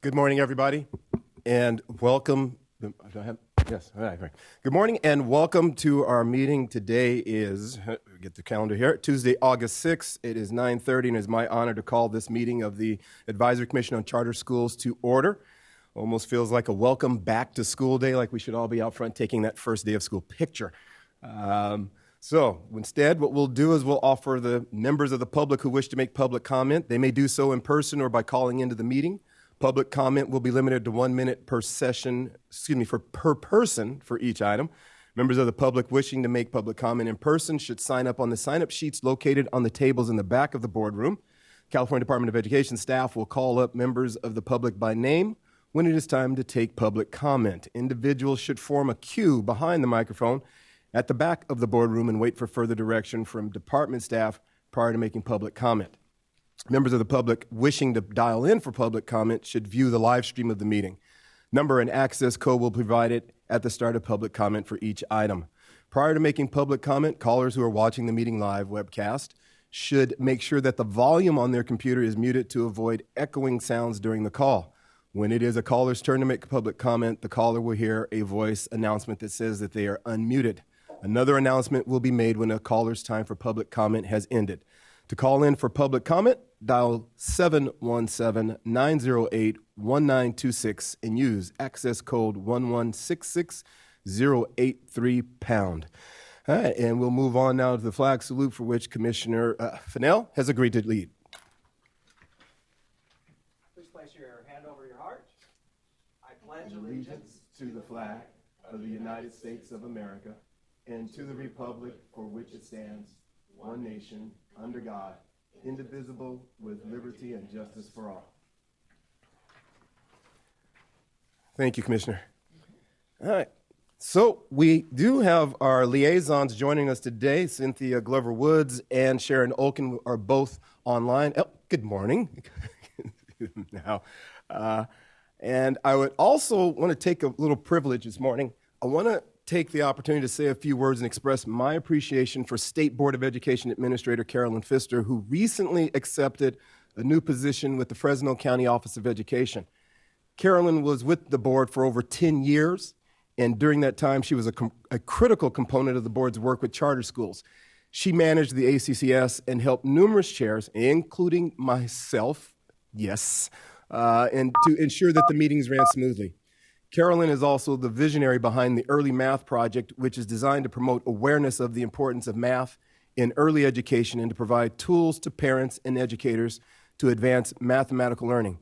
Good morning, everybody, and welcome. Do I have? Yes. All right. Good morning, and welcome to our meeting. Today is, get the calendar here, Tuesday, August 6th. It is 9:30, and it is my honor to call this meeting of the Advisory Commission on Charter Schools to order. Almost feels like a welcome back to school day, like we should all be out front taking that first day of school picture. So instead, what we'll do is we'll offer the members of the public who wish to make public comment. They may do so in person or by calling into the meeting. Public comment will be limited to 1 minute per person for each item. Members of the public wishing to make public comment in person should sign up on the sign-up sheets located on the tables in the back of the boardroom. California Department of Education staff will call up members of the public by name when it is time to take public comment. Individuals should form a queue behind the microphone at the back of the boardroom and wait for further direction from department staff prior to making public comment. Members of the public wishing to dial in for public comment should view the live stream of the meeting. Number and access code will be provided at the start of public comment for each item. Prior to making public comment, callers who are watching the meeting live webcast should make sure that the volume on their computer is muted to avoid echoing sounds during the call. When it is a caller's turn to make public comment, the caller will hear a voice announcement that says that they are unmuted. Another announcement will be made when a caller's time for public comment has ended. To call in for public comment, dial 717-908-1926 and use access code 1166083#. All right, and we'll move on now to the flag salute, for which Commissioner Fennell has agreed to lead. Please place your hand over your heart. I pledge allegiance to the flag of the United States of America and to the republic for which it stands, one nation, under God, indivisible, with liberty and justice for all. Thank you, Commissioner. All right. So we do have our liaisons joining us today. Cynthia Glover-Woods and Sharon Olkin are both online. Oh, good morning. Now, and I would also want to take a little privilege this morning. I want to take the opportunity to say a few words and express my appreciation for State Board of Education Administrator Carolyn Pfister, who recently accepted a new position with the Fresno County Office of Education. Carolyn was with the board for over 10 years, and during that time, she was a critical component of the board's work with charter schools. She managed the ACCS and helped numerous chairs, including myself, and to ensure that the meetings ran smoothly. Carolyn is also the visionary behind the Early Math Project, which is designed to promote awareness of the importance of math in early education and to provide tools to parents and educators to advance mathematical learning.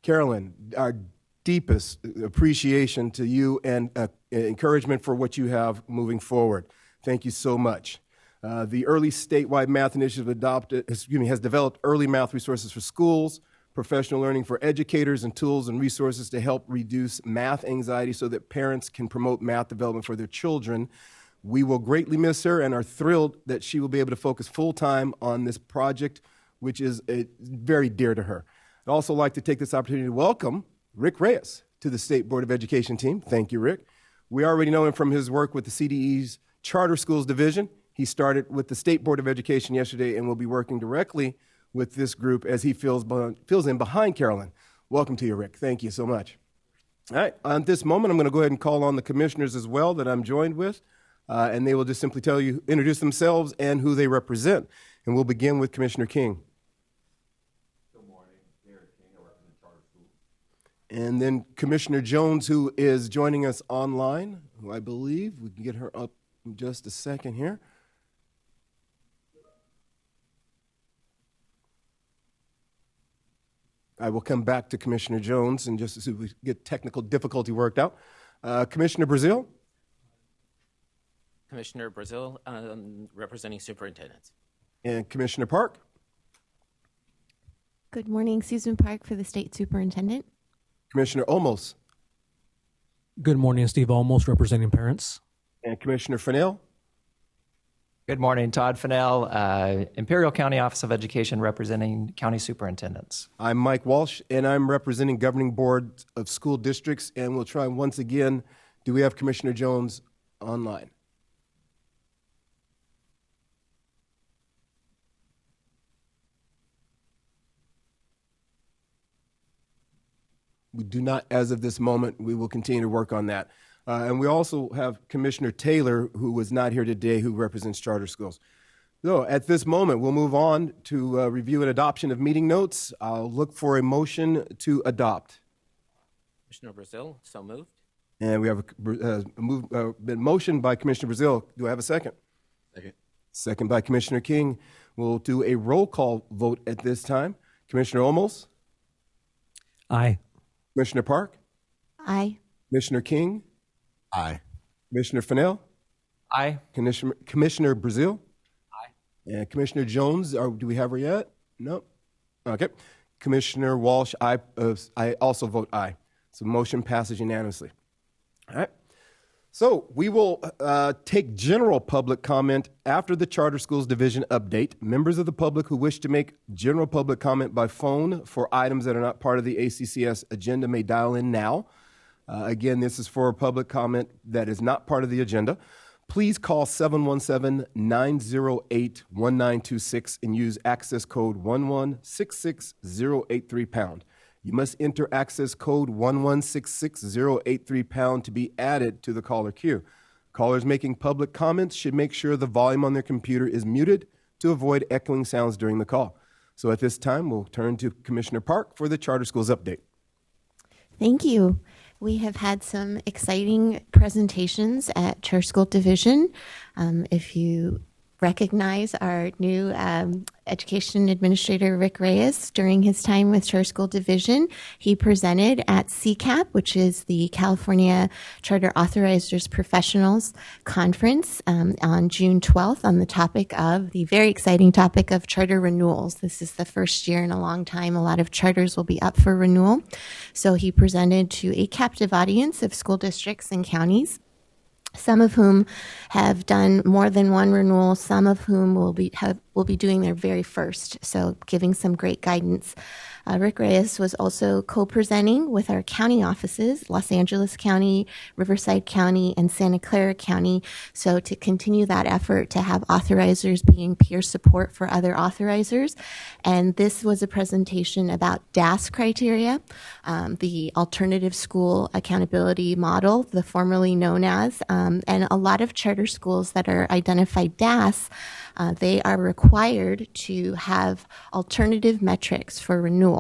Carolyn, our deepest appreciation to you and encouragement for what you have moving forward. Thank you so much. The Early Statewide Math Initiative has developed early math resources for schools, professional learning for educators, and tools and resources to help reduce math anxiety so that parents can promote math development for their children. We will greatly miss her and are thrilled that she will be able to focus full-time on this project, which is very dear to her. I'd also like to take this opportunity to welcome Rick Reyes to the State Board of Education team. Thank you, Rick. We already know him from his work with the CDE's Charter Schools Division. He started with the State Board of Education yesterday and will be working directly with this group as he fills in behind Carolyn. Welcome to you, Rick. Thank you so much. All right, at this moment, I'm going to go ahead and call on the commissioners as well that I'm joined with, and they will just simply introduce themselves and who they represent. And we'll begin with Commissioner King. Good morning, Derek King, I represent Charter Schools. And then Commissioner Jones, who is joining us online, who I believe we can get her up in just a second here. I will come back to Commissioner Jones and just as we get technical difficulty worked out. Commissioner Brazil. Commissioner Brazil, representing superintendents. And Commissioner Park. Good morning, Susan Park for the State Superintendent. Commissioner Olmos. Good morning, Steve Olmos, representing parents. And Commissioner Fennell. Good morning, Todd Fennell, Imperial County Office of Education, representing county superintendents. I'm Mike Walsh, and I'm representing Governing Board of School Districts, and we'll try once again, do we have Commissioner Jones online? We do not, as of this moment. We will continue to work on that. And we also have Commissioner Taylor, who was not here today, who represents charter schools. So at this moment, we'll move on to review and adoption of meeting notes. I'll look for a motion to adopt. Commissioner Brazil, so moved. And we have been motioned by Commissioner Brazil. Do I have a second? Second. Second by Commissioner King. We'll do a roll call vote at this time. Commissioner Olmos? Aye. Commissioner Park? Aye. Commissioner King? Aye. Commissioner Fennell? Aye. Commissioner Brazil? Aye. And Commissioner Jones, do we have her yet? No. Okay. Commissioner Walsh, I also vote aye. So motion passes unanimously. All right. So we will take general public comment after the Charter Schools Division update. Members of the public who wish to make general public comment by phone for items that are not part of the ACCS agenda may dial in now. Again, this is for public comment that is not part of the agenda. Please call 717-908-1926 and use access code 1166083#. You must enter access code 1166083# to be added to the caller queue. Callers making public comments should make sure the volume on their computer is muted to avoid echoing sounds during the call. So at this time, we'll turn to Commissioner Park for the Charter Schools update. Thank you. We have had some exciting presentations at Charter School Division. If you recognize our new Education Administrator, Rick Reyes, during his time with Charter School Division, he presented at CCAP, which is the California Charter Authorizers Professionals Conference on June 12th on the very exciting topic of charter renewals. This is the first year in a long time a lot of charters will be up for renewal. So he presented to a captive audience of school districts and counties, some of whom have done more than one renewal, some of whom will be doing their very first, so giving some great guidance. Rick Reyes was also co-presenting with our county offices, Los Angeles County, Riverside County, and Santa Clara County, so to continue that effort to have authorizers being peer support for other authorizers. And this was a presentation about DAS criteria, the Alternative School Accountability Model, the formerly known as, and a lot of charter schools that are identified DAS, they are required to have alternative metrics for renewal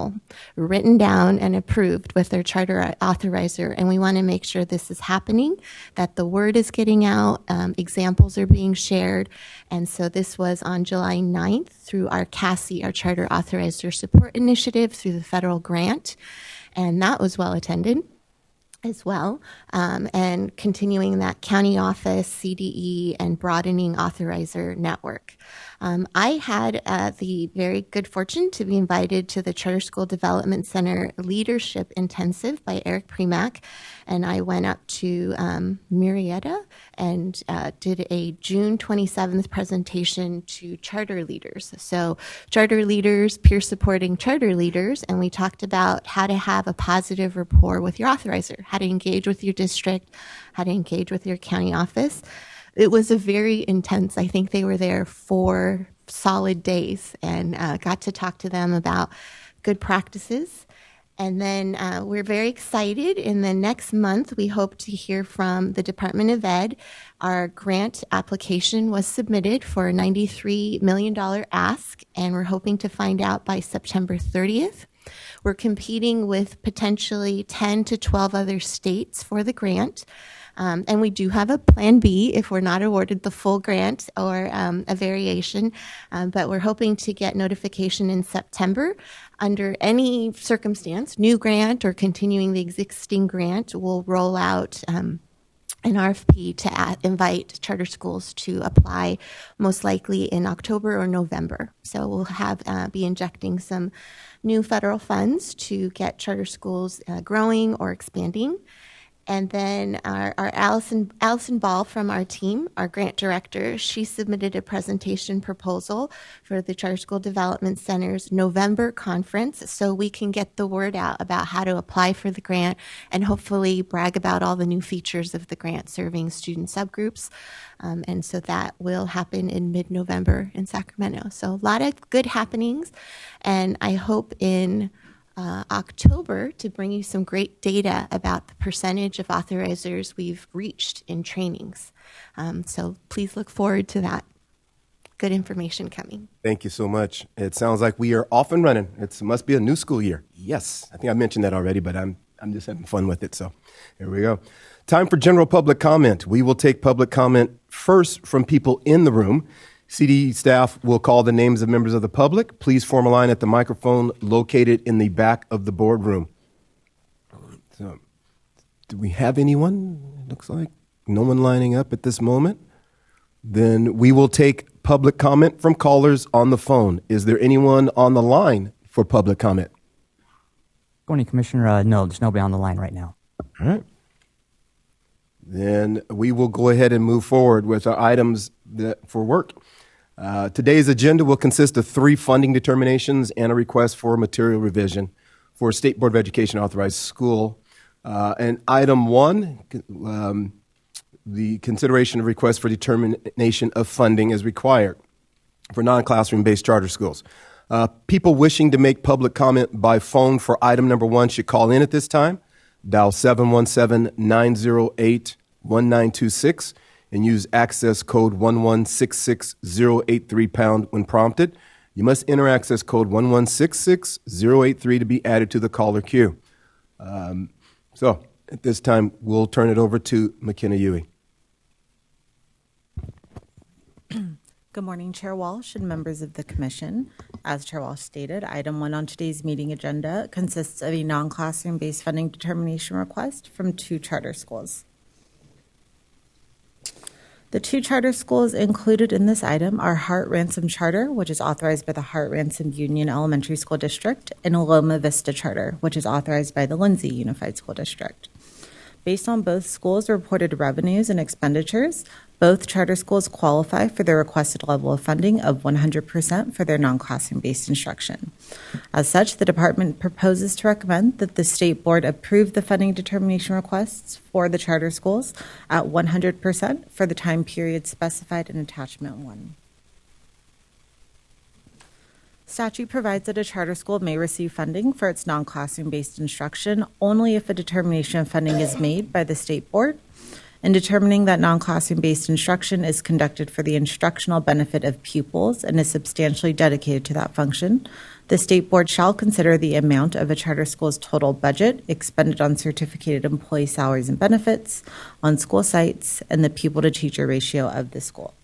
written down and approved with their charter authorizer. And we want to make sure this is happening, that the word is getting out, examples are being shared. And so this was on July 9th through our CASI, our Charter Authorizer Support Initiative, through the federal grant. And that was well attended as well, and continuing that county office, CDE, and broadening authorizer network. I had the very good fortune to be invited to the Charter School Development Center Leadership Intensive by Eric Premack, and I went up to Murrieta and did a June 27th presentation to charter leaders. So charter leaders, peer supporting charter leaders, and we talked about how to have a positive rapport with your authorizer, how to engage with your district, how to engage with your county office. It was a very intense, I think they were there 4 solid days, and got to talk to them about good practices. And then we're very excited. In the next month, we hope to hear from the Department of Ed. Our grant application was submitted for a $93 million ask, and we're hoping to find out by September 30th. We're competing with potentially 10 to 12 other states for the grant. And we do have a plan B if we're not awarded the full grant or a variation, but we're hoping to get notification in September. Under any circumstance, new grant or continuing the existing grant, will roll out an RFP to invite charter schools to apply, most likely in October or November. So we'll be injecting some new federal funds to get charter schools growing or expanding. And then our Allison Ball from our team, our grant director, she submitted a presentation proposal for the Charter School Development Center's November conference, so we can get the word out about how to apply for the grant and hopefully brag about all the new features of the grant serving student subgroups. And so that will happen in mid-November in Sacramento. So a lot of good happenings, and I hope in October to bring you some great data about the percentage of authorizers we've reached in trainings. So please look forward to that. Good information coming. Thank you so much. It sounds like we are off and running. It must be a new school year. Yes, I think I mentioned that already, but I'm just having fun with it. So here we go. Time for general public comment. We will take public comment first from people in the room. CD staff will call the names of members of the public. Please form a line at the microphone located in the back of the boardroom. So, do we have anyone? It looks like no one lining up at this moment. Then we will take public comment from callers on the phone. Is there anyone on the line for public comment? Good morning, Commissioner. No, there's nobody on the line right now. All right. Then we will go ahead and move forward with our items for work. Today's agenda will consist of 3 funding determinations and a request for material revision for a State Board of Education authorized school. And item 1, the consideration of request for determination of funding is required for non-classroom-based charter schools. People wishing to make public comment by phone for item number 1 should call in at this time. Dial 717-908-1926 and use access code 1166083# when prompted. You must enter access code 1166083 to be added to the caller queue. So at this time, we'll turn it over to McKenna Huey. Good morning, Chair Walsh and members of the Commission. As Chair Walsh stated, item 1 on today's meeting agenda consists of a non-classroom-based funding determination request from 2 charter schools. The 2 charter schools included in this item are Hart Ransom Charter, which is authorized by the Hart Ransom Union Elementary School District, and Loma Vista Charter, which is authorized by the Lindsay Unified School District. Based on both schools' reported revenues and expenditures, both charter schools qualify for the requested level of funding of 100% for their non-classroom-based instruction. As such, the department proposes to recommend that the State Board approve the funding determination requests for the charter schools at 100% for the time period specified in Attachment 1. Statute provides that a charter school may receive funding for its non-classroom-based instruction only if a determination of funding is made by the State Board. In determining that non-classroom-based instruction is conducted for the instructional benefit of pupils and is substantially dedicated to that function, the State Board shall consider the amount of a charter school's total budget expended on certificated employee salaries and benefits, on school sites, and the pupil-to-teacher ratio of the school.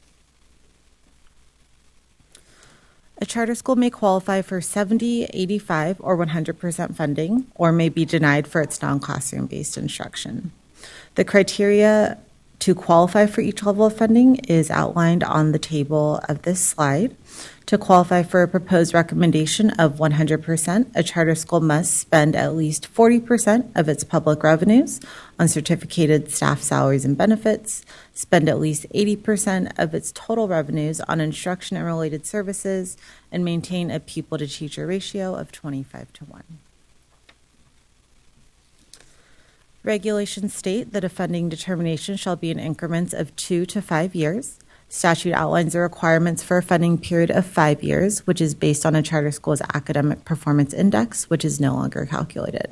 A charter school may qualify for 70%, 85%, or 100% funding, or may be denied for its non-classroom-based instruction. The criteria to qualify for each level of funding is outlined on the table of this slide. To qualify for a proposed recommendation of 100%, a charter school must spend at least 40% of its public revenues on certificated staff salaries and benefits, spend at least 80% of its total revenues on instruction and related services, and maintain a pupil-to-teacher ratio of 25:1. Regulations state that a funding determination shall be in increments of 2 to 5 years. Statute outlines the requirements for a funding period of 5 years, which is based on a charter school's academic performance index, which is no longer calculated.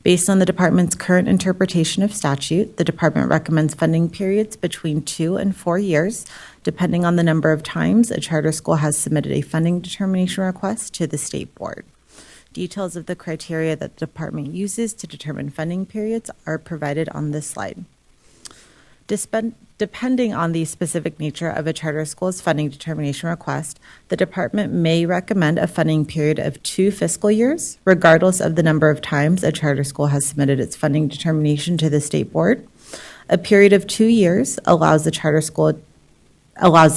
Based on the department's current interpretation of statute, the department recommends funding periods between 2 and 4 years, depending on the number of times a charter school has submitted a funding determination request to the State Board. Details of the criteria that the department uses to determine funding periods are provided on this slide. Depending on the specific nature of a charter school's funding determination request, the department may recommend a funding period of 2 fiscal years, regardless of the number of times a charter school has submitted its funding determination to the State Board. A period of 2 years allows the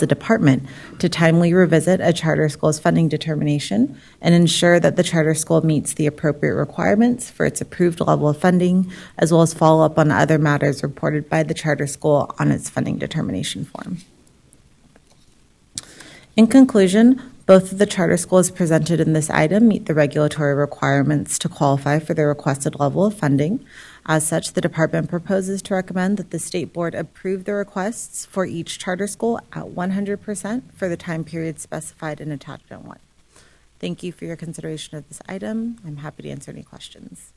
department to timely revisit a charter school's funding determination and ensure that the charter school meets the appropriate requirements for its approved level of funding, as well as follow up on other matters reported by the charter school on its funding determination form. In conclusion, both of the charter schools presented in this item meet the regulatory requirements to qualify for the requested level of funding. As such, the department proposes to recommend that the State Board approve the requests for each charter school at 100% for the time period specified in Attachment 1. Thank you for your consideration of this item. I'm happy to answer any questions.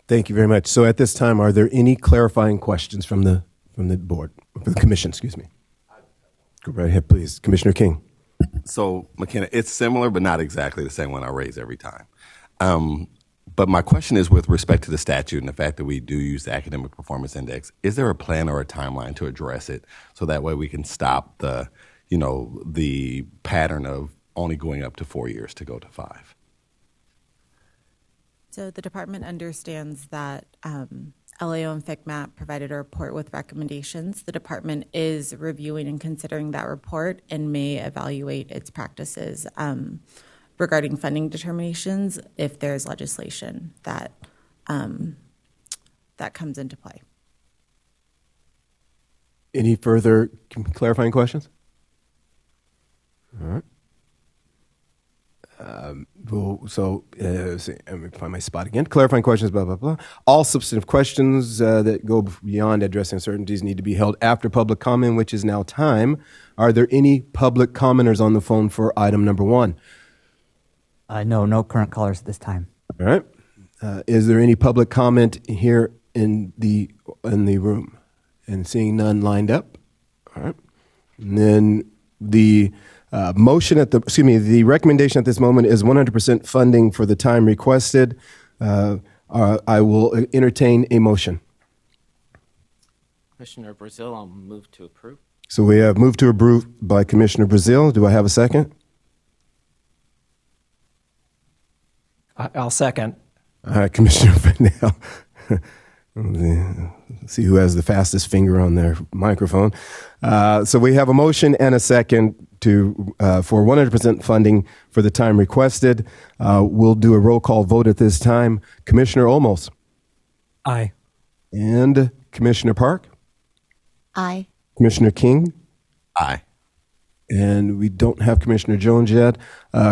Thank you very much. So at this time, are there any clarifying questions from the board, from the commission, excuse me? Go right ahead, please. Commissioner King. So, McKenna, it's similar, but not exactly the same one I raise every time. But my question is with respect to the statute and the fact that we do use the academic performance index, is there a plan or a timeline to address it so that way we can stop the pattern of only going up to 4 years to go to 5? So the department understands that LAO and FCMAT provided a report with recommendations. The department is reviewing and considering that report and may evaluate its practices regarding funding determinations if there's legislation that comes into play. Any further clarifying questions? All right. Let me find my spot again. Clarifying questions, blah, blah, blah. All substantive questions that go beyond addressing uncertainties need to be held after public comment, which is now time. Are there any public commenters on the phone for item number 1? No current callers at this time. All right. Is there any public comment here in the room? And seeing none lined up. All right. And then the the recommendation at this moment is 100% funding for the time requested. I will entertain a motion. Commissioner Brazil, I'll move to approve. So we have moved to approve by Commissioner Brazil. Do I have a second? I'll second. All right, Commissioner Fennell. See who has the fastest finger on their microphone. So we have a motion and a second for 100% funding for the time requested. We'll do a roll call vote at this time. Commissioner Olmos. Aye. And Commissioner Park. Aye. Commissioner King. Aye. And we don't have Commissioner Jones yet.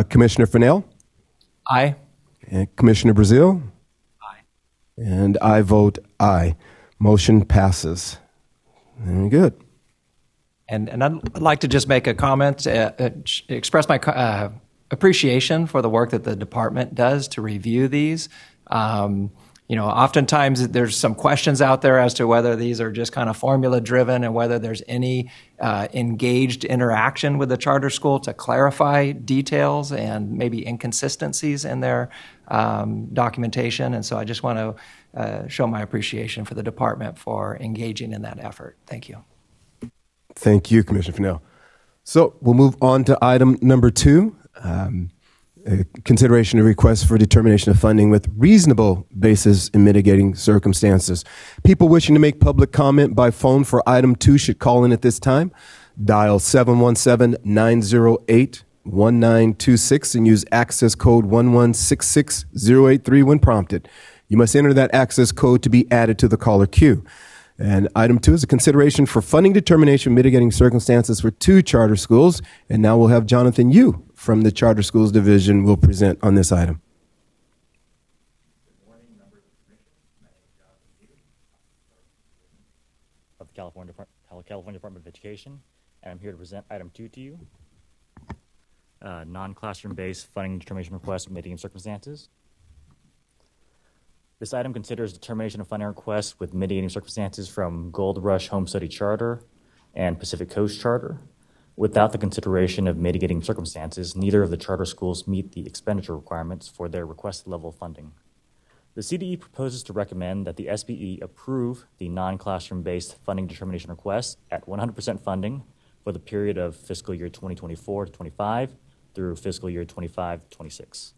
Commissioner Fennell. Aye. And Commissioner Brazil. Aye. And I vote aye. Motion passes. Very good. And I'd like to just make a comment, express my appreciation for the work that the department does to review these. Oftentimes there's some questions out there as to whether these are just kind of formula driven and whether there's any engaged interaction with the charter school to clarify details and maybe inconsistencies in their documentation. And so I just want to show my appreciation for the department for engaging in that effort. Thank you. Thank you, Commissioner Fennell. So we'll move on to item number 2, consideration of requests for determination of funding with reasonable basis in mitigating circumstances. People wishing to make public comment by phone for item 2 should call in at this time. Dial 717-908-1926 and use access code 1166083 when prompted. You must enter that access code to be added to the caller queue. And item 2 is a consideration for funding determination mitigating circumstances for 2 charter schools. And now we'll have Jonathan Yu from the Charter Schools Division will present on this item. Good morning, members of the commission. My name is Jonathan Yu of the California Department of Education, and I'm here to present item 2 to you. Non-classroom-based funding determination request mitigating circumstances. This item considers determination of funding requests with mitigating circumstances from Gold Rush Home Study Charter and Pacific Coast Charter. Without the consideration of mitigating circumstances, neither of the charter schools meet the expenditure requirements for their requested level of funding. The CDE proposes to recommend that the SBE approve the non-classroom-based funding determination request at 100% funding for the period of fiscal year 2024 to 25 through fiscal year 25 to 26.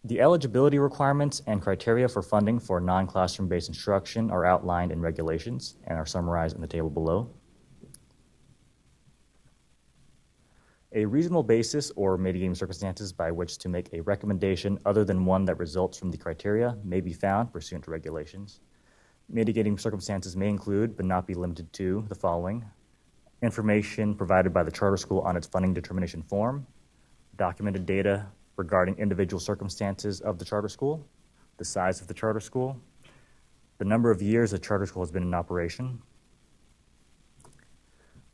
The eligibility requirements and criteria for funding for non-classroom-based instruction are outlined in regulations and are summarized in the table below. A reasonable basis or mitigating circumstances by which to make a recommendation other than one that results from the criteria may be found pursuant to regulations. Mitigating circumstances may include, but not be limited to, the following: information provided by the charter school on its funding determination form, documented data regarding individual circumstances of the charter school, the size of the charter school, the number of years the charter school has been in operation,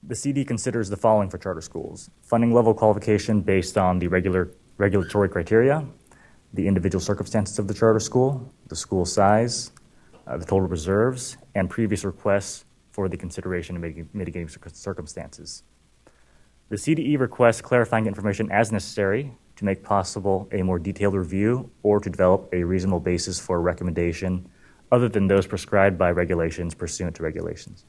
The CD considers the following for charter schools: funding level qualification based on the regulatory criteria, the individual circumstances of the charter school, the school size, the total reserves, and previous requests for the consideration of mitigating circumstances. The CDE requests clarifying information as necessary to make possible a more detailed review or to develop a reasonable basis for a recommendation other than those prescribed by regulations pursuant to regulations.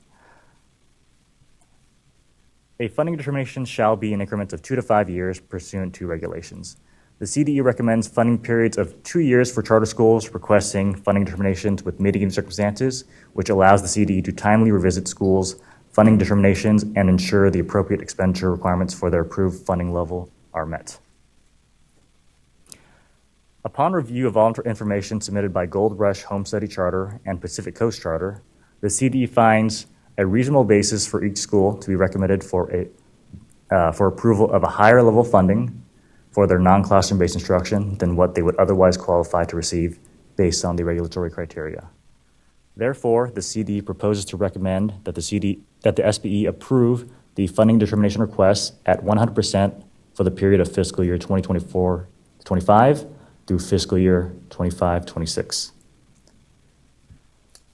A funding determination shall be in increments of 2 to 5 years pursuant to regulations. The CDE recommends funding periods of 2 years for charter schools requesting funding determinations with mitigating circumstances, which allows the CDE to timely revisit schools' funding determinations and ensure the appropriate expenditure requirements for their approved funding level are met. Upon review of all information submitted by Gold Rush Home Study Charter and Pacific Coast Charter, the CDE finds a reasonable basis for each school to be recommended for approval of a higher level of funding for their non-classroom-based instruction than what they would otherwise qualify to receive based on the regulatory criteria. Therefore, the CDE proposes to recommend that the SBE approve the funding determination requests at 100% for the period of fiscal year 2024-25 through fiscal year 25-26.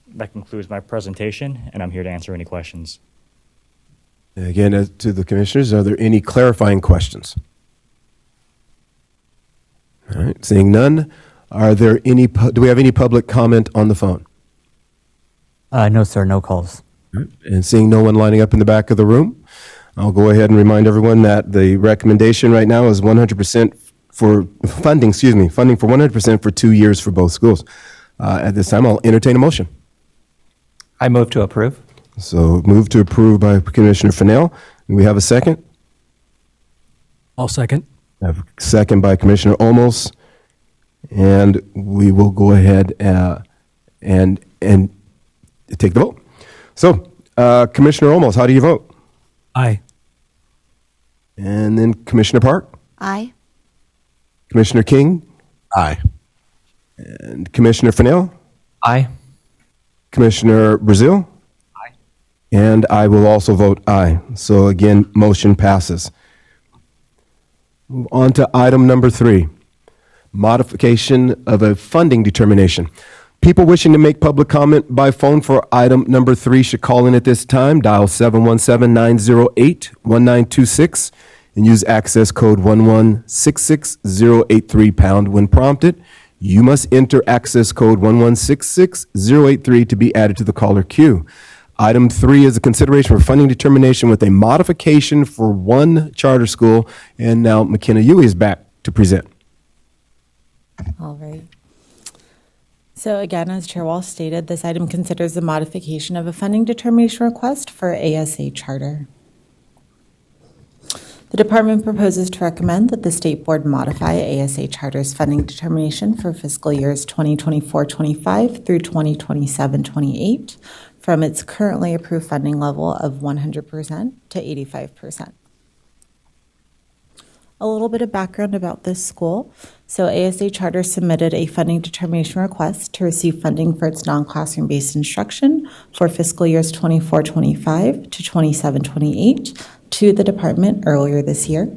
That concludes my presentation, and I'm here to answer any questions. Again, to the commissioners, are there any clarifying questions? All right, seeing none, are there any? Do we have any public comment on the phone? No, sir, no calls. And seeing no one lining up in the back of the room, I'll go ahead and remind everyone that the recommendation right now is 100% for funding, funding for 100% for 2 years for both schools. At this time, I'll entertain a motion. I move to approve. So move to approve by Commissioner Fennell. Do we have a second? I'll second. I have a second by Commissioner Olmos. And we will go ahead and take the vote. So, Commissioner Olmos, how do you vote? Aye. And then Commissioner Park? Aye. Commissioner King? Aye. And Commissioner Fennell? Aye. Commissioner Brazil? Aye. And I will also vote aye. So again, motion passes. Move on to item number 3, modification of a funding determination. People wishing to make public comment by phone for item number 3 should call in at this time, dial 717-908-1926, and use access code 1166083# when prompted. You must enter access code 1166083 to be added to the caller queue. Item 3 is a consideration for funding determination with a modification for one charter school. And now McKenna Yui is back to present. All right. So again, as Chair Walsh stated, this item considers the modification of a funding determination request for ASA charter. The department proposes to recommend that the State Board modify ASA Charter's funding determination for fiscal years 2024-25 through 2027-28 from its currently approved funding level of 100% to 85%. A little bit of background about this school. So ASA Charter submitted a funding determination request to receive funding for its non-classroom-based instruction for fiscal years 24-25 to 27-28 to the department earlier this year.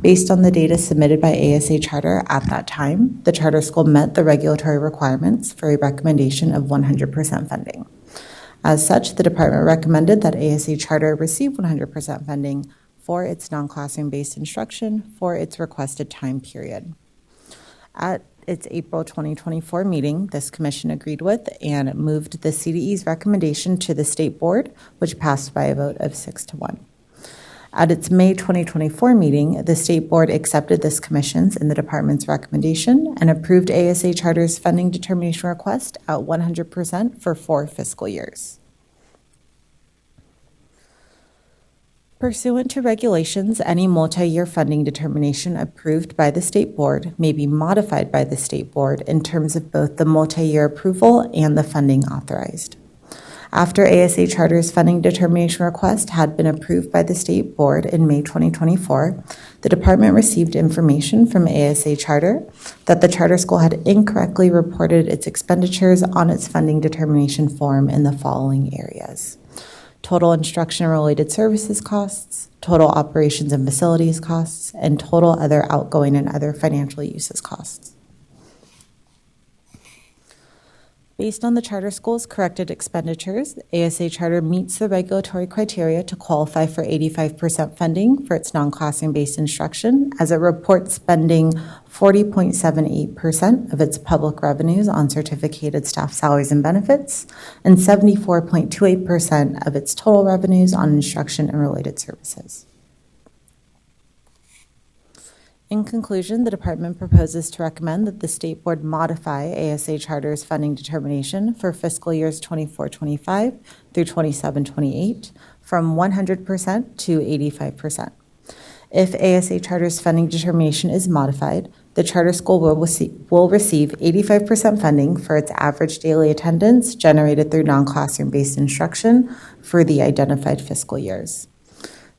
Based on the data submitted by ASA Charter at that time, the charter school met the regulatory requirements for a recommendation of 100% funding. As such, the department recommended that ASA Charter receive 100% funding for its non-classroom-based instruction for its requested time period. At its April 2024 meeting, this commission agreed with and moved the CDE's recommendation to the State Board, which passed by a vote of 6-1. At its May 2024 meeting, the State Board accepted this commission's and the department's recommendation and approved ASA Charter's funding determination request at 100% for 4 fiscal years. Pursuant to regulations, any multi-year funding determination approved by the State Board may be modified by the State Board in terms of both the multi-year approval and the funding authorized. After ASA Charter's funding determination request had been approved by the State Board in May 2024, the department received information from ASA Charter that the charter school had incorrectly reported its expenditures on its funding determination form in the following areas. total instruction and related services costs, total operations and facilities costs, and total other outgoing and other financial uses costs. Based on the charter school's corrected expenditures, the ASA charter meets the regulatory criteria to qualify for 85% funding for its non-classroom-based instruction, as it reports spending 40.78% of its public revenues on certificated staff salaries and benefits, and 74.28% of its total revenues on instruction and related services. In conclusion, the department proposes to recommend that the State Board modify ASA Charter's funding determination for fiscal years 24-25 through 27-28 from 100% to 85%. If ASA Charter's funding determination is modified, the charter school will receive 85% funding for its average daily attendance generated through non-classroom-based instruction for the identified fiscal years.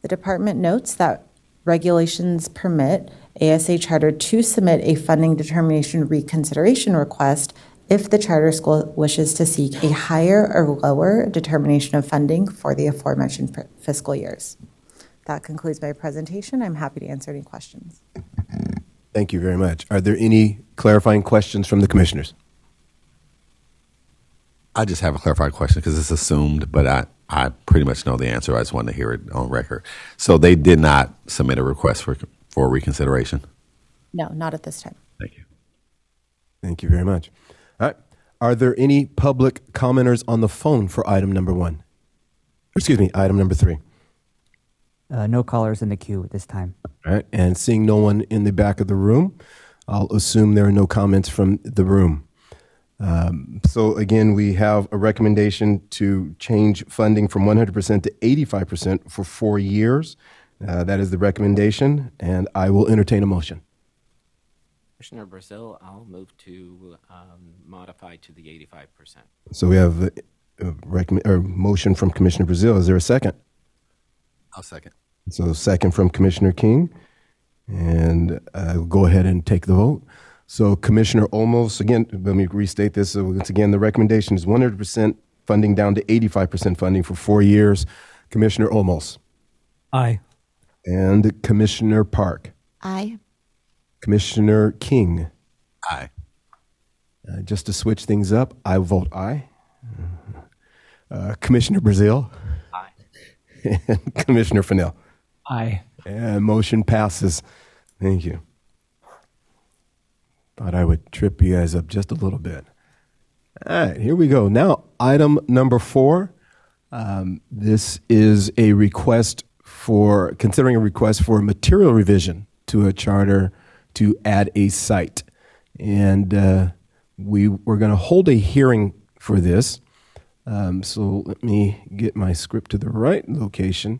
The department notes that regulations permit ASA Charter to submit a funding determination reconsideration request if the charter school wishes to seek a higher or lower determination of funding for the aforementioned fiscal years. That concludes my presentation. I'm happy to answer any questions. Thank you very much. Are there any clarifying questions from the commissioners? I just have a clarifying question because it's assumed, but I pretty much know the answer. I just wanted to hear it on record. So they did not submit a request for reconsideration? No, not at this time. Thank you. Thank you very much. All right. Are there any public commenters on the phone for item number 1? Excuse me, item number 3. No callers in the queue at this time. All right. And seeing no one in the back of the room, I'll assume there are no comments from the room. So again, we have a recommendation to change funding from 100% to 85% for 4 years. That is the recommendation, and I will entertain a motion. Commissioner Brazil, I'll move to modify to the 85%. So we have a motion from Commissioner Brazil. Is there a second? I'll second. So second from Commissioner King, and I'll go ahead and take the vote. So Commissioner Olmos, again, let me restate this. So once again, the recommendation is 100% funding down to 85% funding for 4 years. Commissioner Olmos. Aye. And Commissioner Park. Aye. Commissioner King. Aye. Just to switch things up, I vote aye. Commissioner Brazil. Aye. And Commissioner Fennell. Aye. And motion passes. Thank you. Thought I would trip you guys up just a little bit. All right, here we go. Now, item number 4. This is a request considering a request for material revision to a charter to add a site. And we're going to hold a hearing for this. So let me get my script to the right location.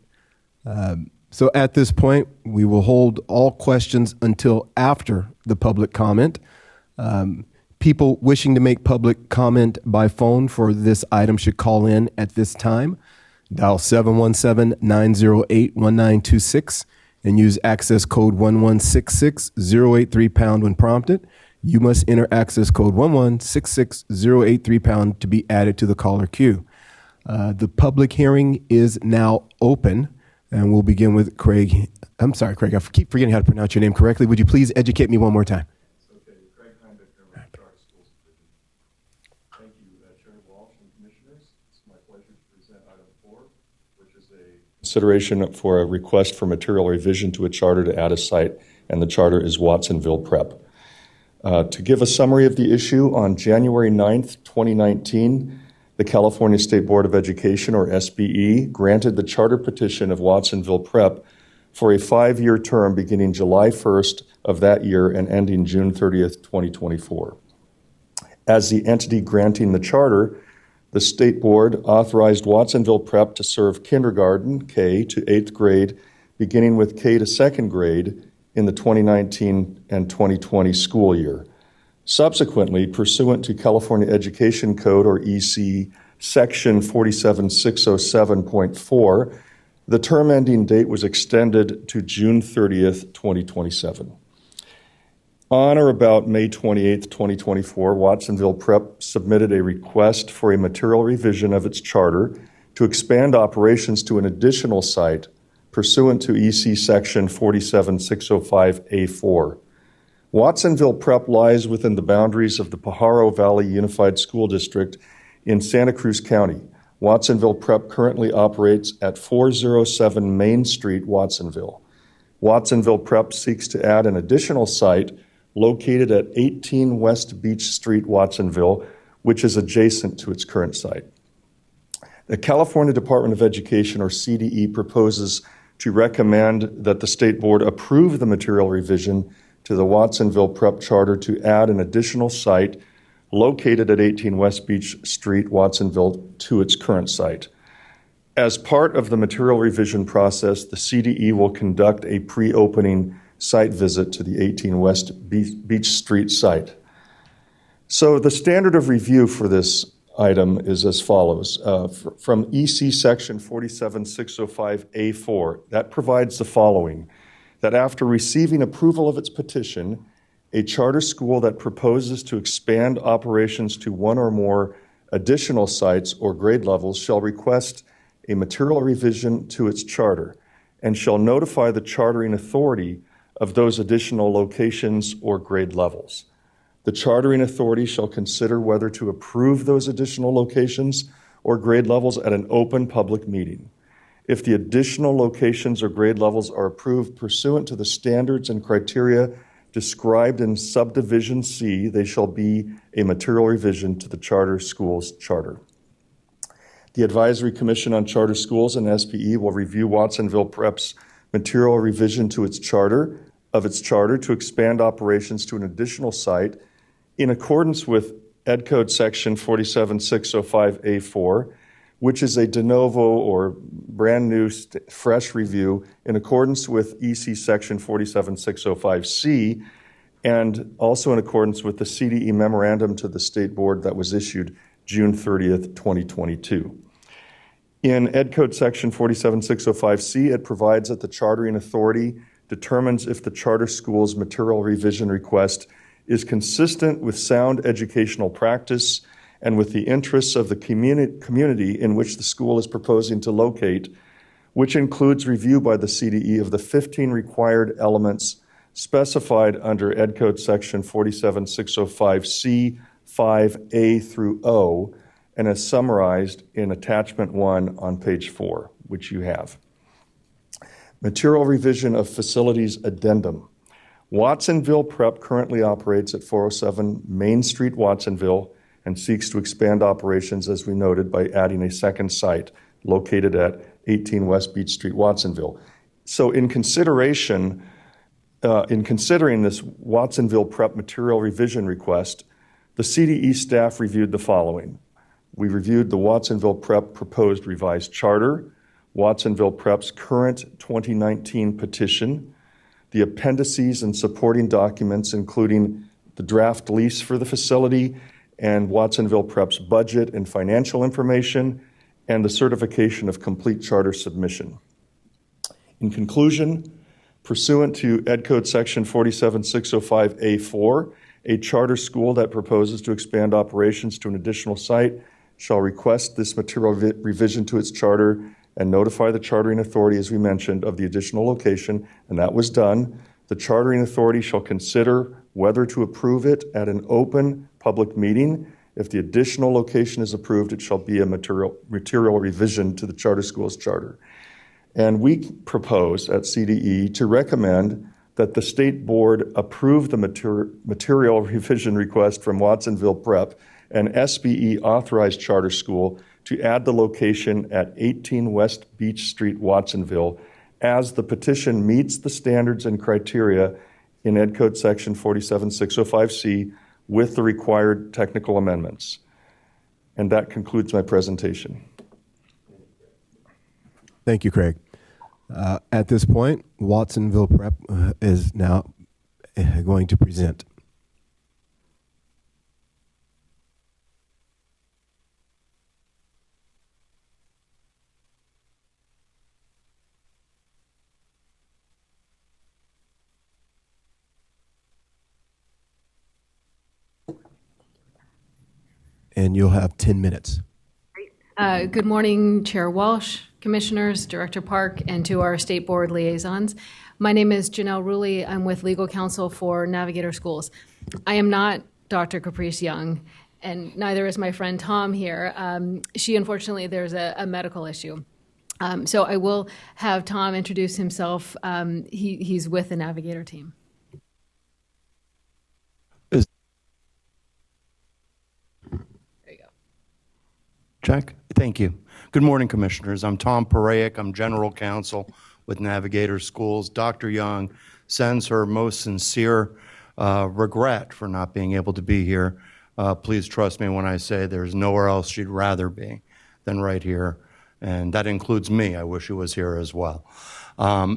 So at this point, we will hold all questions until after the public comment. People wishing to make public comment by phone for this item should call in at this time. Dial 717-908-1926 and use access code 1166083 # when prompted. You must enter access code 1166083 # to be added to the caller queue. The public hearing is now open, and we'll begin with Craig. I'm sorry, Craig, I keep forgetting how to pronounce your name correctly. Would you please educate me one more time? Okay, Craig Heimbecker, Charter Schools Division. Thank you, Chairman Walsh and Commissioners. It's my pleasure to present item 4, which is a consideration for a request for material revision to a charter to add a site, and the charter is Watsonville Prep. To give a summary of the issue, on January 9th, 2019, the California State Board of Education, or SBE, granted the charter petition of Watsonville Prep for a 5-year term beginning July 1st of that year and ending June 30th, 2024. As the entity granting the charter, the State Board authorized Watsonville Prep to serve kindergarten, K, to 8th grade, beginning with K to 2nd grade in the 2019 and 2020 school year. Subsequently, pursuant to California Education Code, or EC, Section 47607.4, the term ending date was extended to June 30th, 2027. On or about May 28th, 2024, Watsonville Prep submitted a request for a material revision of its charter to expand operations to an additional site pursuant to EC Section 47605A4. Watsonville Prep lies within the boundaries of the Pajaro Valley Unified School District in Santa Cruz County. Watsonville Prep currently operates at 407 Main Street, Watsonville. Watsonville Prep seeks to add an additional site located at 18 West Beach Street, Watsonville, which is adjacent to its current site. The California Department of Education, or CDE, proposes to recommend that the State Board approve the material revision to the Watsonville Prep Charter to add an additional site located at 18 West Beach Street, Watsonville, to its current site. As part of the material revision process, the CDE will conduct a pre-opening site visit to the 18 West Beach Street site. So the standard of review for this item is as follows. From EC Section 47605A4, that provides the following: that after receiving approval of its petition, a charter school that proposes to expand operations to one or more additional sites or grade levels shall request a material revision to its charter and shall notify the chartering authority of those additional locations or grade levels. The chartering authority shall consider whether to approve those additional locations or grade levels at an open public meeting. If the additional locations or grade levels are approved pursuant to the standards and criteria described in Subdivision C, they shall be a material revision to the charter school's charter. The Advisory Commission on Charter Schools and SPE will review Watsonville Prep's material revision to its charter to expand operations to an additional site in accordance with Ed Code Section 47605A4, which is a de novo or brand new fresh review in accordance with EC Section 47605C and also in accordance with the CDE memorandum to the State Board that was issued June 30th, 2022. In Ed Code Section 47605C, it provides that the chartering authority determines if the charter school's material revision request is consistent with sound educational practice and with the interests of the community in which the school is proposing to locate, which includes review by the CDE of the 15 required elements specified under Ed Code Section 47605C 5A through O, and as summarized in Attachment 1 on page 4, which you have. Material revision of facilities addendum. Watsonville Prep currently operates at 407 Main Street, Watsonville, and seeks to expand operations, as we noted, by adding a second site located at 18 West Beach Street, Watsonville. So in considering this Watsonville Prep material revision request, the CDE staff reviewed the following. We reviewed the Watsonville Prep proposed revised charter, Watsonville Prep's current 2019 petition, the appendices and supporting documents, including the draft lease for the facility and Watsonville Prep's budget and financial information, and the certification of complete charter submission. In conclusion, pursuant to Ed Code Section 47605A4, a charter school that proposes to expand operations to an additional site shall request this material revision to its charter and notify the chartering authority, as we mentioned, of the additional location, and that was done. The chartering authority shall consider whether to approve it at an open public meeting. If the additional location is approved, it shall be a material revision to the charter school's charter. And we propose at CDE to recommend that the State Board approve the material revision request from Watsonville Prep, an SBE authorized charter school, to add the location at 18 West Beach Street, Watsonville, as the petition meets the standards and criteria in Ed Code Section 47605C with the required technical amendments. And that concludes my presentation. Thank you, Craig. At this point, Watsonville Prep is now going to present. And you'll have 10 minutes. Great. Good morning, Chair Walsh, Commissioners, Director Park, and to our State Board liaisons. My name is Janelle Rulli. I'm with Legal Counsel for Navigator Schools. I am not Dr. Caprice Young, and neither is my friend Tom here. She, unfortunately, there's a medical issue. So I will have Tom introduce himself. He's with the Navigator team. Check. Thank you. Good morning, Commissioners. I'm Tom Pareik. I'm General Counsel with Navigator Schools. Dr. Young sends her most sincere regret for not being able to be here. Please trust me when I say there's nowhere else she'd rather be than right here, and that includes me. I wish she was here as well.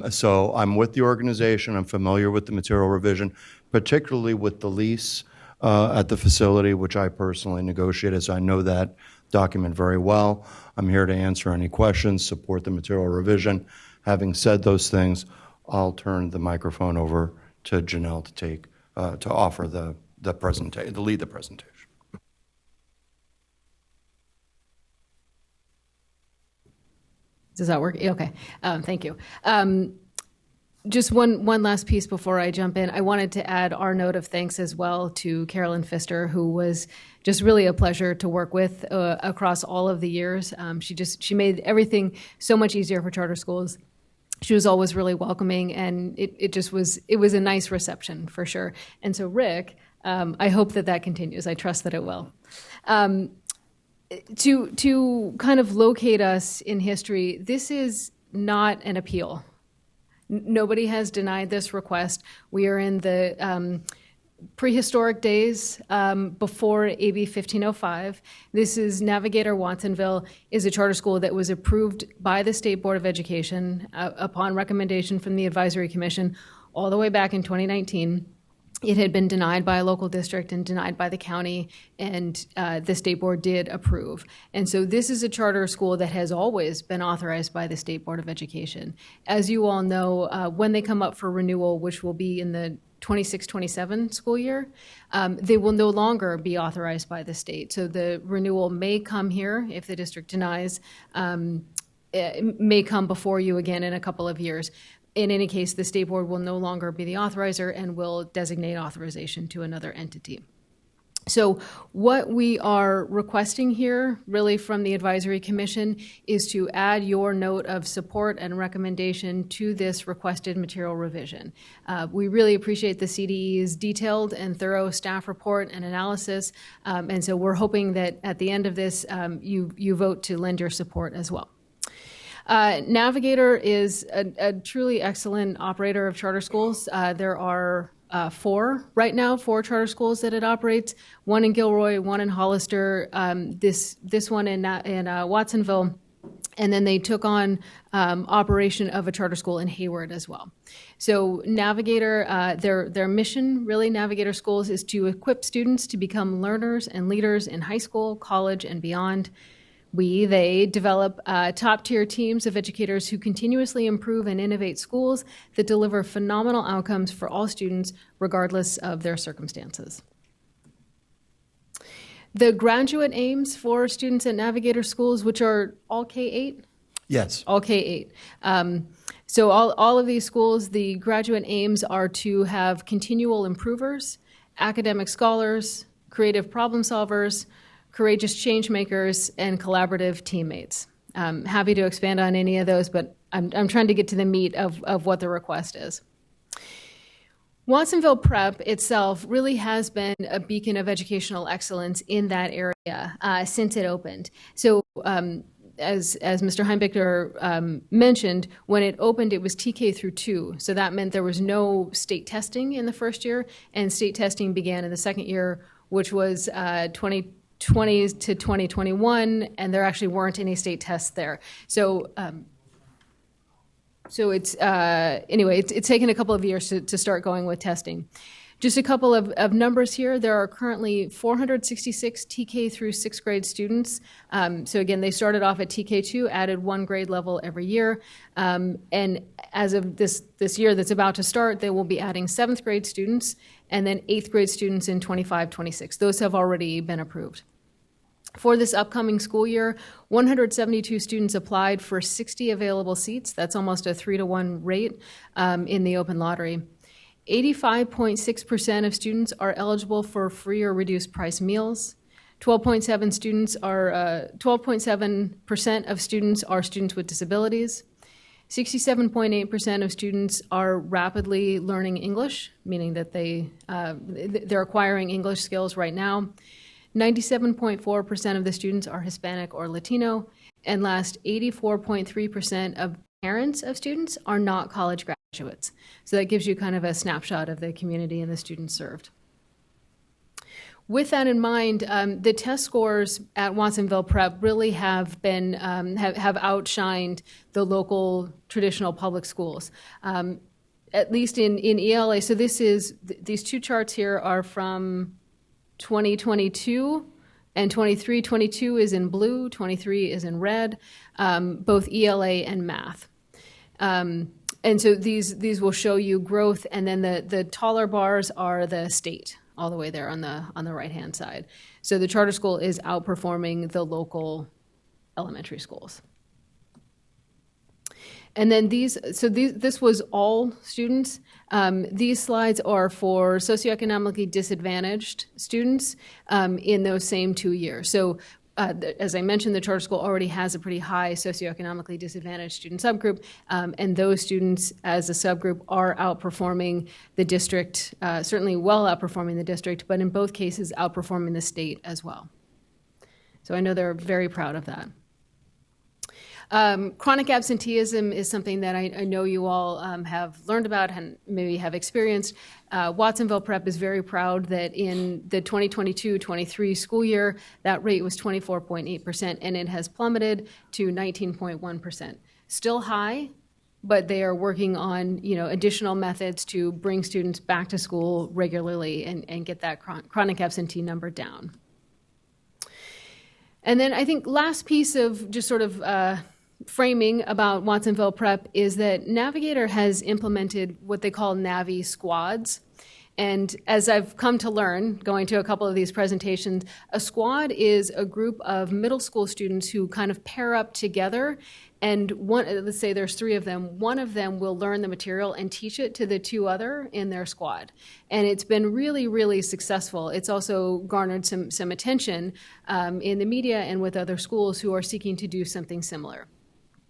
So I'm with the organization. I'm familiar with the material revision, particularly with the lease at the facility, which I personally negotiated, so I know that document very well. I'm here to answer any questions, support the material revision. Having said those things, I'll turn the microphone over to Janelle to offer the presentation, to lead the presentation. Does that work? Okay. Thank you. Just one last piece before I jump in. I wanted to add our note of thanks as well to Carolyn Pfister, who was just really a pleasure to work with across all of the years. She made everything so much easier for charter schools. She was always really welcoming, and it was a nice reception for sure. And so, Rick, I hope that continues. I trust that it will. To kind of locate us in history, this is not an appeal. Nobody has denied this request. We are in the prehistoric days before AB 1505. This is Navigator Watsonville is a charter school that was approved by the State Board of Education upon recommendation from the Advisory Commission all the way back in 2019. It had been denied by a local district and denied by the county, and the State Board did approve. And so this is a charter school that has always been authorized by the State Board of Education. As you all know, when they come up for renewal, which will be in the 26-27 school year, they will no longer be authorized by the state. So the renewal may come here if the district denies, it may come before you again in a couple of years. In any case, the State Board will no longer be the authorizer and will designate authorization to another entity. So what we are requesting here, really from the Advisory Commission, is to add your note of support and recommendation to this requested material revision. We really appreciate the CDE's detailed and thorough staff report and analysis, and so we're hoping that at the end of this, you vote to lend your support as well. Navigator is a truly excellent operator of charter schools. There are four charter schools that it operates, one in Gilroy, one in Hollister, this one in Watsonville, and then they took on operation of a charter school in Hayward as well. So Navigator, their mission, really, Navigator Schools, is to equip students to become learners and leaders in high school, college, and beyond. They develop top-tier teams of educators who continuously improve and innovate schools that deliver phenomenal outcomes for all students, regardless of their circumstances. The graduate aims for students at Navigator Schools, which are all K-8? Yes. All K-8. So all of these schools, the graduate aims are to have continual improvers, academic scholars, creative problem solvers, courageous change makers, and collaborative teammates. I'm happy to expand on any of those, but I'm trying to get to the meat of what the request is. Watsonville Prep itself really has been a beacon of educational excellence in that area since it opened. So as Mr. Heimbichter mentioned, when it opened, it was TK through 2. So that meant there was no state testing in the first year, and state testing began in the second year, which was 2020 to 2021, and there actually weren't any state tests there. So it's anyway, it's taken a couple of years to start going with testing. Just a couple of numbers here. There are currently 466 TK through 6th grade students. So again, they started off at TK2, added 1 grade level every year. And as of this year that's about to start, they will be adding 7th grade students and then 8th grade students in 25-26. Those have already been approved. For this upcoming school year, 172 students applied for 60 available seats. That's almost a 3-to-1 rate in the open lottery. 85.6% of students are eligible for free or reduced price meals. 12.7% of students are students with disabilities. 67.8% of students are rapidly learning English, meaning that they're acquiring English skills right now. 97.4% of the students are Hispanic or Latino. And last, 84.3% of parents of students are not college graduates. So that gives you kind of a snapshot of the community and the students served. With that in mind, the test scores at Watsonville Prep really have been have outshined the local traditional public schools, at least in ELA. So these two charts here are from 2022 and 23. 22 is in blue, 23 is in red, both ELA and math. And so these will show you growth, and then the taller bars are the state, all the way there on the right-hand side. So the charter school is outperforming the local elementary schools. And then this was all students. These slides are for socioeconomically disadvantaged students in those same 2 years. So as I mentioned, the charter school already has a pretty high socioeconomically disadvantaged student subgroup, and those students as a subgroup are outperforming the district, certainly well outperforming the district, but in both cases outperforming the state as well. So I know they're very proud of that. Chronic absenteeism is something that I know you all have learned about and maybe have experienced. Watsonville Prep is very proud that in the 2022-23 school year, that rate was 24.8%, and it has plummeted to 19.1%. Still high, but they are working on additional methods to bring students back to school regularly and get that chronic absentee number down. And then I think last piece of just sort of framing about Watsonville Prep is that Navigator has implemented what they call Navi squads. And as I've come to learn, going to a couple of these presentations, a squad is a group of middle school students who kind of pair up together. And let's say there's 3 of them, one of them will learn the material and teach it to the 2 other in their squad. And it's been really, really successful. It's also garnered some attention in the media and with other schools who are seeking to do something similar.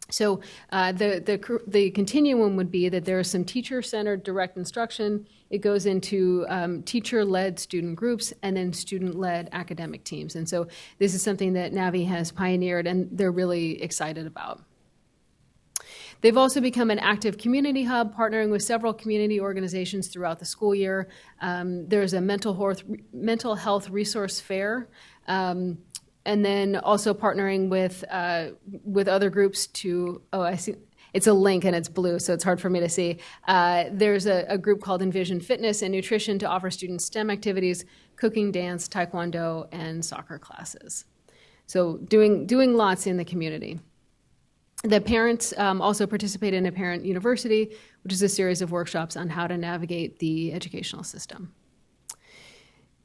So the continuum would be that there is some teacher-centered direct instruction. It goes into teacher-led student groups and then student-led academic teams. And so this is something that Navi has pioneered and they're really excited about. They've also become an active community hub, partnering with several community organizations throughout the school year. There's a mental health resource fair, and then also partnering with other groups to, I see, it's a link and it's blue, so it's hard for me to see. There's a group called Envision Fitness and Nutrition to offer students STEM activities, cooking, dance, taekwondo, and soccer classes. So doing lots in the community. The parents also participate in a parent university, which is a series of workshops on how to navigate the educational system.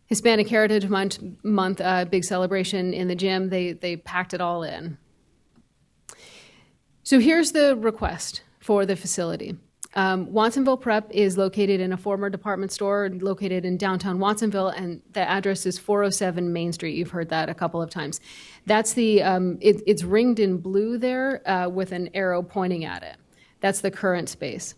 Hispanic Heritage Month, big celebration in the gym. They packed it all in. So here's the request for the facility. Watsonville Prep is located in a former department store located in downtown Watsonville, and the address is 407 Main Street. You've heard that a couple of times. That's it's ringed in blue there with an arrow pointing at it. That's the current space.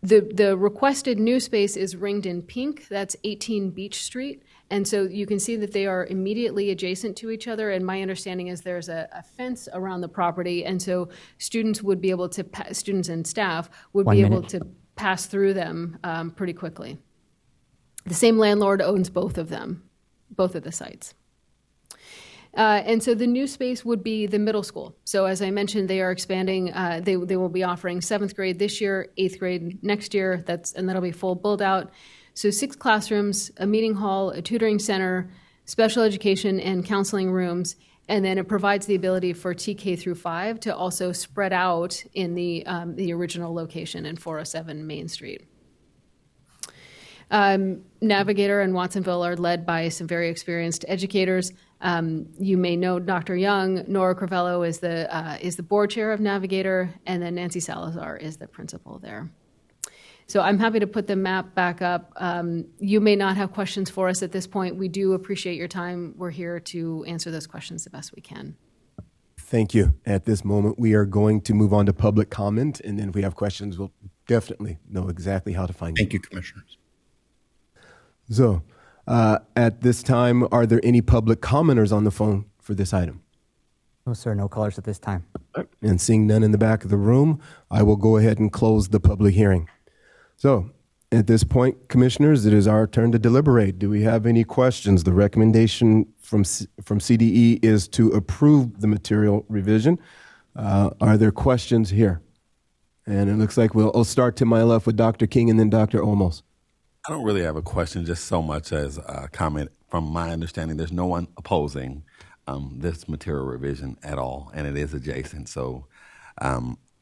The requested new space is ringed in pink. That's 18 Beach Street. And so you can see that they are immediately adjacent to each other. And my understanding is there's a fence around the property. And so students would be able to, students and staff would be able to pass through them pretty quickly. The same landlord owns both of them, both of the sites. And so the new space would be the middle school. So as I mentioned, they are expanding. They will be offering 7th grade this year, 8th grade next year. And that'll be full build out. So 6 classrooms, a meeting hall, a tutoring center, special education and counseling rooms, and then it provides the ability for TK through 5 to also spread out in the original location in 407 Main Street. Navigator and Watsonville are led by some very experienced educators. You may know Dr. Young. Nora Crivello is the board chair of Navigator, and then Nancy Salazar is the principal there. So I'm happy to put the map back up. You may not have questions for us at this point. We do appreciate your time. We're here to answer those questions the best we can. Thank you. At this moment, we are going to move on to public comment, and then if we have questions, we'll definitely know exactly how to find you. Thank you, Commissioners. So, at this time, are there any public commenters on the phone for this item? No, sir. No callers at this time. And seeing none in the back of the room, I will go ahead and close the public hearing. So, at this point, Commissioners, it is our turn to deliberate. Do we have any questions? The recommendation from CDE is to approve the material revision. Are there questions here? And it looks like I'll start to my left with Dr. King and then Dr. Olmos. I don't really have a question, just so much as a comment. From my understanding, there's no one opposing this material revision at all, and it is adjacent. So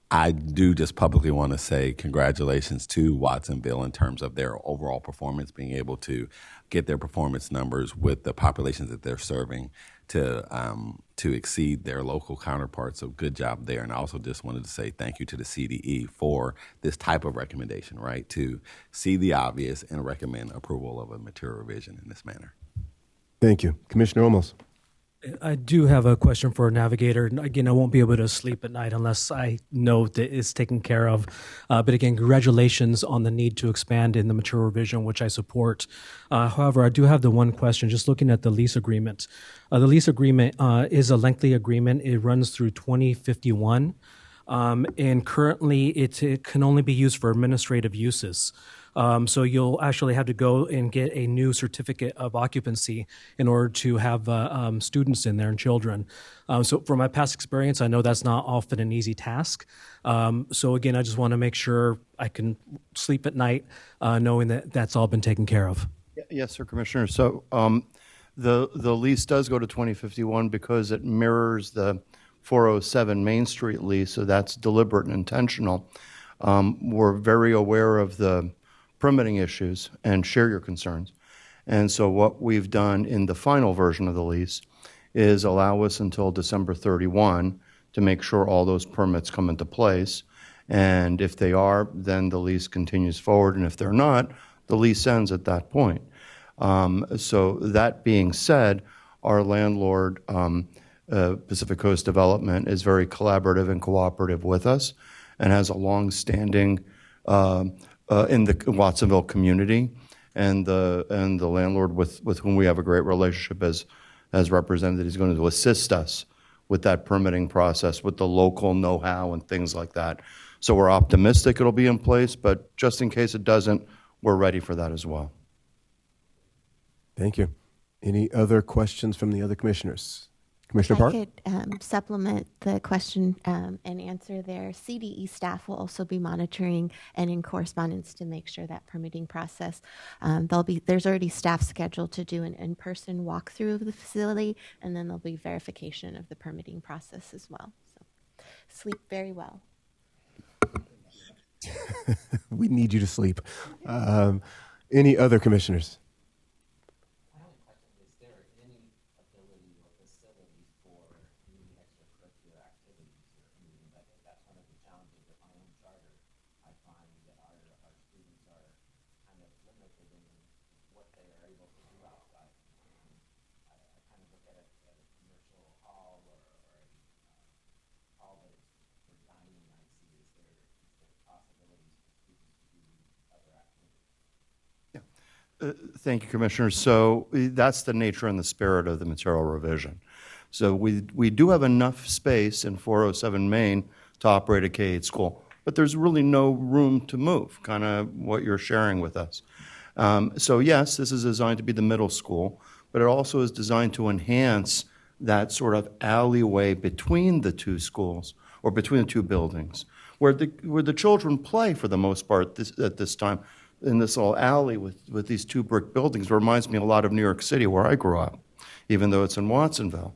I do just publicly want to say congratulations to Watsonville in terms of their overall performance, being able to get their performance numbers with the populations that they're serving to exceed their local counterparts. So good job there. And I also just wanted to say thank you to the CDE for this type of recommendation, right, to see the obvious and recommend approval of a material revision in this manner. Thank you. Commissioner Olmos. I do have a question for a Navigator. Again, I won't be able to sleep at night unless I know that it's taken care of. But again, congratulations on the need to expand in the material revision, which I support. However, I do have the one question, just looking at the lease agreement. The lease agreement is a lengthy agreement. It runs through 2051. And currently, it can only be used for administrative uses. So you'll actually have to go and get a new certificate of occupancy in order to have students in there and children. So from my past experience, I know that's not often an easy task. So again, I just want to make sure I can sleep at night knowing that that's all been taken care of. Yes, sir, Commissioner. So the lease does go to 2051 because it mirrors the 407 Main Street lease, so that's deliberate and intentional. We're very aware of the permitting issues and share your concerns. And so what we've done in the final version of the lease is allow us until December 31 to make sure all those permits come into place. And if they are, then the lease continues forward. And if they're not, the lease ends at that point. So that being said, our landlord, Pacific Coast Development, is very collaborative and cooperative with us and has a long-standing in the Watsonville community, and the landlord with whom we have a great relationship has represented that he's going to assist us with that permitting process, with the local know-how and things like that. So we're optimistic it'll be in place, but just in case it doesn't, we're ready for that as well. Thank you. Any other questions from the other commissioners? Commissioner Park? I could supplement the question and answer there. CDE staff will also be monitoring and in correspondence to make sure that permitting process, there's already staff scheduled to do an in-person walkthrough of the facility, and then there'll be verification of the permitting process as well. So sleep very well. We need you to sleep. Any other commissioners? Thank you, Commissioner. So that's the nature and the spirit of the material revision. So we do have enough space in 407 Main to operate a K-8 school, but there's really no room to move, kind of what you're sharing with us. So yes, this is designed to be the middle school, but it also is designed to enhance that sort of alleyway between the two schools or between the two buildings, where the children play for the most part at this time. In this little alley with these two brick buildings reminds me a lot of New York City, where I grew up, even though it's in Watsonville.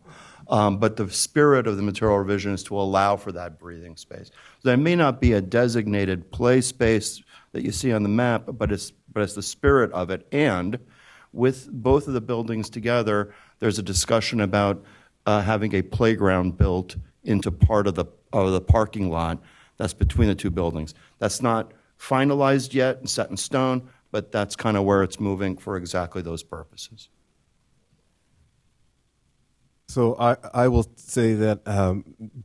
But the spirit of the material revision is to allow for that breathing space. There may not be a designated play space that you see on the map, but it's the spirit of it. And with both of the buildings together, there's a discussion about having a playground built into part of the parking lot that's between the two buildings. That's not finalized yet and set in stone, but that's kind of where it's moving for exactly those purposes. So I will say that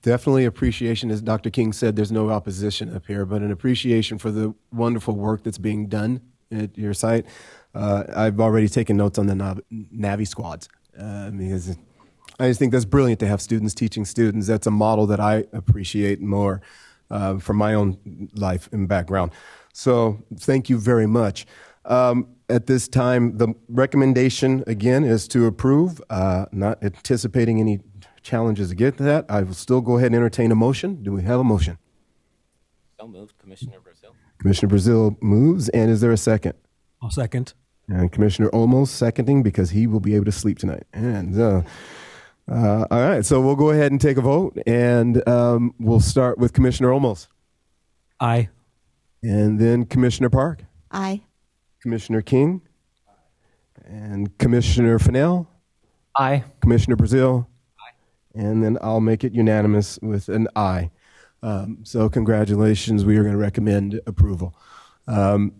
definitely appreciation, as Dr. King said, there's no opposition up here, but an appreciation for the wonderful work that's being done at your site. I've already taken notes on the Navi squads because I just think that's brilliant to have students teaching students. That's a model that I appreciate more from my own life and background. So thank you very much. At this time, the recommendation, again, is to approve, not anticipating any challenges to get to that. I will still go ahead and entertain a motion. Do we have a motion? So moved, Commissioner Brazil. Commissioner Brazil moves, and is there a second? I'll second. And Commissioner Olmos seconding because he will be able to sleep tonight. And all right, so we'll go ahead and take a vote, and we'll start with Commissioner Olmos. Aye. And then Commissioner Park. Aye. Commissioner King. And Commissioner Fennell. Aye. Commissioner Brazil. Aye. And then I'll make it unanimous with an aye. So congratulations. We are going to recommend approval.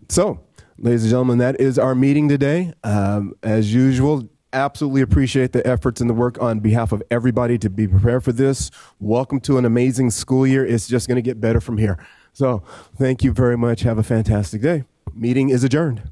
So, ladies and gentlemen, that is our meeting today. As usual, absolutely appreciate the efforts and the work on behalf of everybody to be prepared for this. Welcome to an amazing school year. It's just going to get better from here. So thank you very much. Have a fantastic day. Meeting is adjourned.